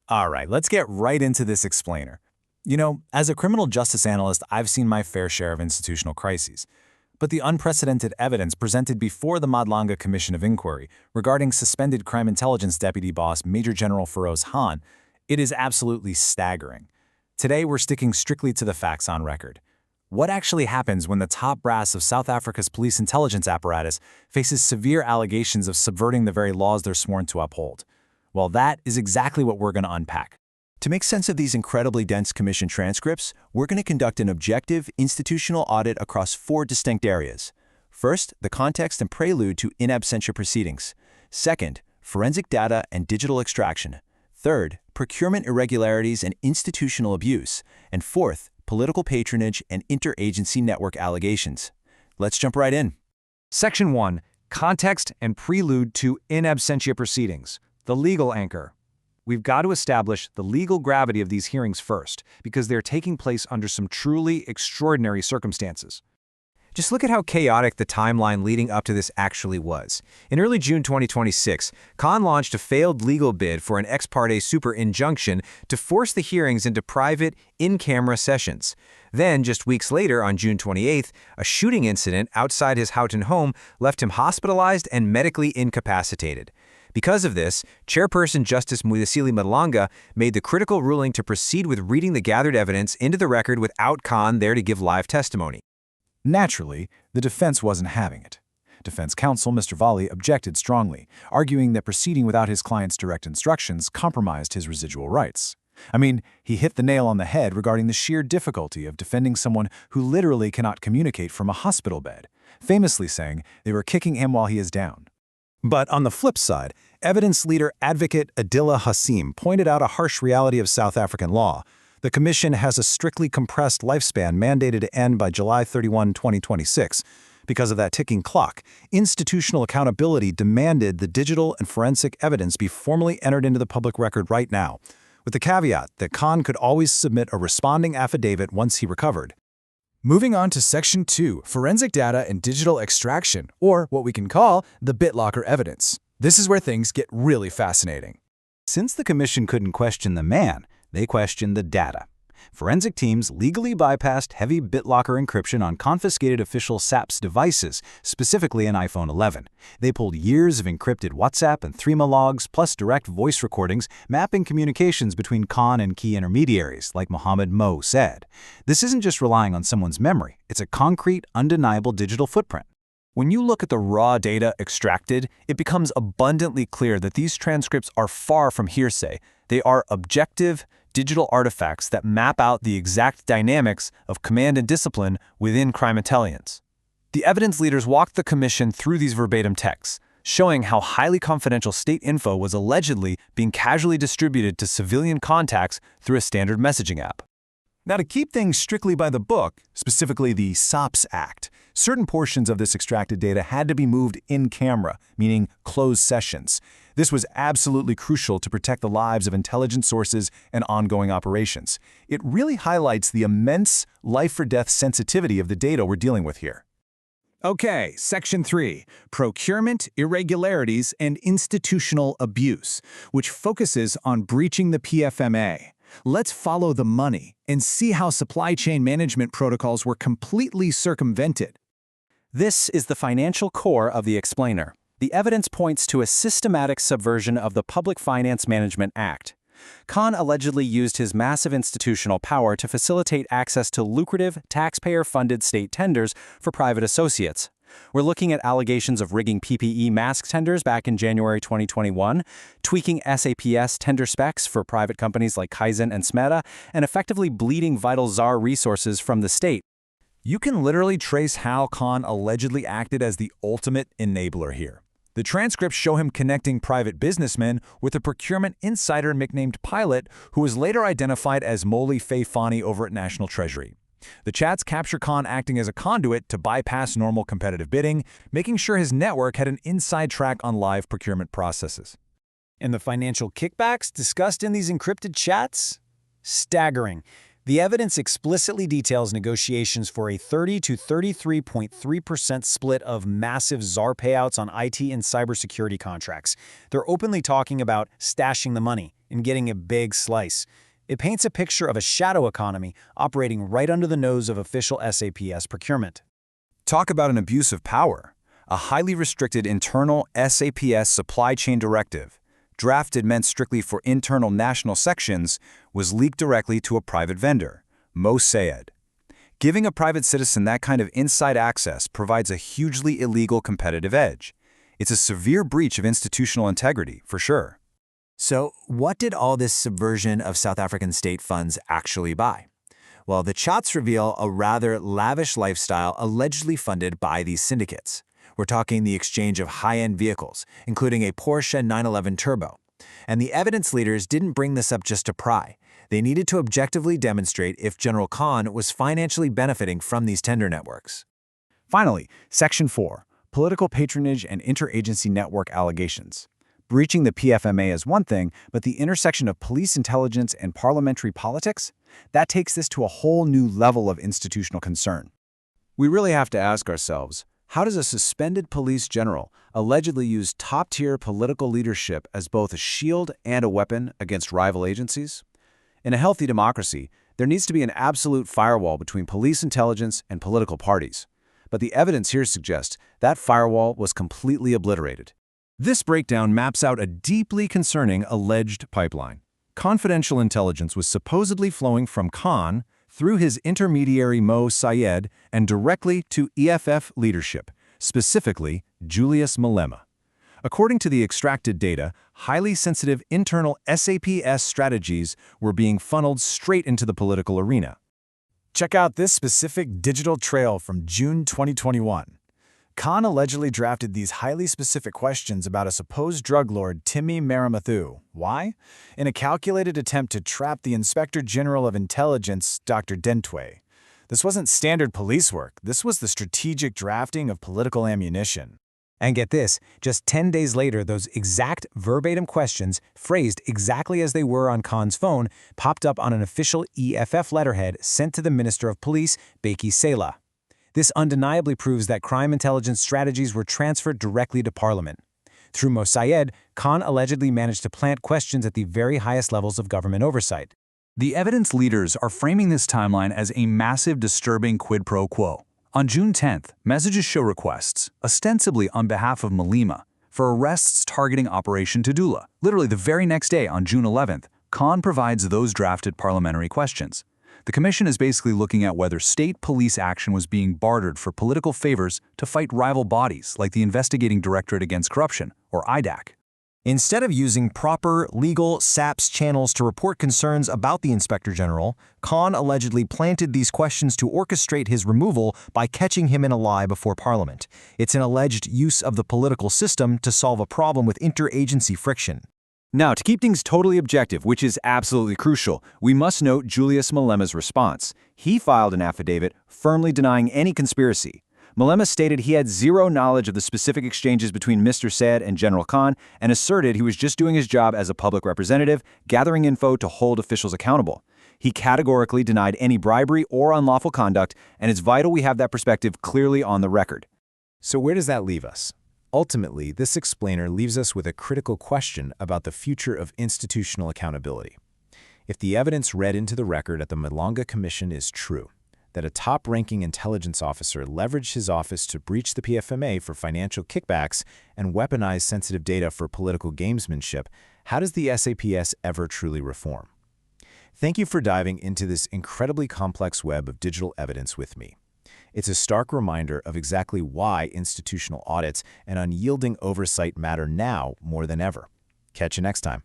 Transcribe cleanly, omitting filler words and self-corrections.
All right, let's get right into this explainer. As a criminal justice analyst, I've seen my fair share of institutional crises. But the unprecedented evidence presented before the Madlanga Commission of Inquiry regarding suspended crime intelligence deputy boss Major General Feroz Khan, it is absolutely staggering. Today, we're sticking strictly to the facts on record. What actually happens when the top brass of South Africa's police intelligence apparatus faces severe allegations of subverting the very laws they're sworn to uphold? Well, that is exactly what we're going to unpack. To make sense of these incredibly dense commission transcripts, we're going to conduct an objective institutional audit across 4 distinct areas. First, the context and prelude to in-absentia proceedings. Second, forensic data and digital extraction. Third, procurement irregularities and institutional abuse. And fourth, political patronage and interagency network allegations. Let's jump right in. Section 1. Context and prelude to in absentia proceedings. The legal anchor. We've got to establish the legal gravity of these hearings first, because they're taking place under some truly extraordinary circumstances. Just look at how chaotic the timeline leading up to this actually was. In early June 2026, Khan launched a failed legal bid for an ex parte super injunction to force the hearings into private, in-camera sessions. Then, just weeks later, on June 28th, a shooting incident outside his Houghton home left him hospitalized and medically incapacitated. Because of this, Chairperson Justice Mudassili Madlanga made the critical ruling to proceed with reading the gathered evidence into the record without Khan there to give live testimony. Naturally, the defense wasn't having it. Defense counsel Mr. Vali objected strongly, arguing that proceeding without his client's direct instructions compromised his residual rights. He hit the nail on the head regarding the sheer difficulty of defending someone who literally cannot communicate from a hospital bed, famously saying they were kicking him while he is down. But on the flip side, evidence leader advocate Adila Hassim pointed out a harsh reality of South African law. The commission has a strictly compressed lifespan mandated to end by July 31, 2026. Because of that ticking clock, institutional accountability demanded the digital and forensic evidence be formally entered into the public record right now, with the caveat that Khan could always submit a responding affidavit once he recovered. Moving on to Section 2, Forensic Data and Digital Extraction, or what we can call the BitLocker evidence. This is where things get really fascinating. Since the commission couldn't question the man, they questioned the data. Forensic teams legally bypassed heavy BitLocker encryption on confiscated official SAPS devices, specifically an iPhone 11. They pulled years of encrypted WhatsApp and Threema logs, plus direct voice recordings, mapping communications between Khan and key intermediaries, like Mohammed Mo said. This isn't just relying on someone's memory. It's a concrete, undeniable digital footprint. When you look at the raw data extracted, it becomes abundantly clear that these transcripts are far from hearsay. They are objective, digital artifacts that map out the exact dynamics of command and discipline within crime intelligence. The evidence leaders walked the commission through these verbatim texts, showing how highly confidential state info was allegedly being casually distributed to civilian contacts through a standard messaging app. Now, to keep things strictly by the book, specifically the SOPS Act, certain portions of this extracted data had to be moved in camera, meaning closed sessions. This was absolutely crucial to protect the lives of intelligence sources and ongoing operations. It really highlights the immense life-or-death sensitivity of the data we're dealing with here. Okay, Section 3, Procurement, Irregularities, and Institutional Abuse, which focuses on breaching the PFMA. Let's follow the money and see how supply chain management protocols were completely circumvented. This is the financial core of the explainer. The evidence points to a systematic subversion of the Public Finance Management Act. Khan allegedly used his massive institutional power to facilitate access to lucrative, taxpayer-funded state tenders for private associates. We're looking at allegations of rigging PPE mask tenders back in January 2021, tweaking SAPS tender specs for private companies like Kaizen and Smeta, and effectively bleeding vital czar resources from the state. You can literally trace how Khan allegedly acted as the ultimate enabler here. The transcripts show him connecting private businessmen with a procurement insider nicknamed Pilot, who was later identified as Moli Fani over at National Treasury. The chats capture Khan acting as a conduit to bypass normal competitive bidding, making sure his network had an inside track on live procurement processes. And the financial kickbacks discussed in these encrypted chats? Staggering. The evidence explicitly details negotiations for a 30 to 33.3% split of massive czar payouts on IT and cybersecurity contracts. They're openly talking about stashing the money and getting a big slice. It paints a picture of a shadow economy operating right under the nose of official SAPS procurement. Talk about an abuse of power. A highly restricted internal SAPS supply chain directive, drafted meant strictly for internal national sections, was leaked directly to a private vendor, Mossad. Giving a private citizen that kind of inside access provides a hugely illegal competitive edge. It's a severe breach of institutional integrity, for sure. So, what did all this subversion of South African state funds actually buy? Well, the charts reveal a rather lavish lifestyle allegedly funded by these syndicates. We're talking the exchange of high-end vehicles, including a Porsche 911 Turbo. And the evidence leaders didn't bring this up just to pry. They needed to objectively demonstrate if General Khan was financially benefiting from these tender networks. Finally, Section 4, Political Patronage and Interagency Network Allegations. Breaching the PFMA is one thing, but the intersection of police intelligence and parliamentary politics? That takes this to a whole new level of institutional concern. We really have to ask ourselves, how does a suspended police general allegedly use top-tier political leadership as both a shield and a weapon against rival agencies? In a healthy democracy, there needs to be an absolute firewall between police intelligence and political parties. But the evidence here suggests that firewall was completely obliterated. This breakdown maps out a deeply concerning alleged pipeline. Confidential intelligence was supposedly flowing from Khan through his intermediary Mossad and directly to EFF leadership, specifically Julius Malema. According to the extracted data, highly sensitive internal SAPS strategies were being funneled straight into the political arena. Check out this specific digital trail from June 2021. Khan allegedly drafted these highly specific questions about a supposed drug lord, Timmy Maramathu. Why? In a calculated attempt to trap the Inspector General of Intelligence, Dr. Dentwe. This wasn't standard police work. This was the strategic drafting of political ammunition. And get this, just 10 days later, those exact verbatim questions, phrased exactly as they were on Khan's phone, popped up on an official EFF letterhead sent to the Minister of Police, Beki Sela. This undeniably proves that crime intelligence strategies were transferred directly to Parliament. Through Mossad, Khan allegedly managed to plant questions at the very highest levels of government oversight. The evidence leaders are framing this timeline as a massive, disturbing quid pro quo. On June 10th, messages show requests, ostensibly on behalf of Malema, for arrests targeting Operation Tudula. Literally the very next day, on June 11th, Khan provides those drafted parliamentary questions. The commission is basically looking at whether state police action was being bartered for political favors to fight rival bodies like the Investigating Directorate Against Corruption, or IDAC. Instead of using proper, legal SAPS channels to report concerns about the Inspector General, Khan allegedly planted these questions to orchestrate his removal by catching him in a lie before Parliament. It's an alleged use of the political system to solve a problem with interagency friction. Now, to keep things totally objective, which is absolutely crucial, we must note Julius Malema's response. He filed an affidavit firmly denying any conspiracy. Malema stated he had zero knowledge of the specific exchanges between Mr. Saad and General Khan and asserted he was just doing his job as a public representative, gathering info to hold officials accountable. He categorically denied any bribery or unlawful conduct, and it's vital we have that perspective clearly on the record. So where does that leave us? Ultimately, this explainer leaves us with a critical question about the future of institutional accountability. If the evidence read into the record at the Madlanga Commission is true, that a top-ranking intelligence officer leveraged his office to breach the PFMA for financial kickbacks and weaponize sensitive data for political gamesmanship, how does the SAPS ever truly reform? Thank you for diving into this incredibly complex web of digital evidence with me. It's a stark reminder of exactly why institutional audits and unyielding oversight matter now more than ever. Catch you next time.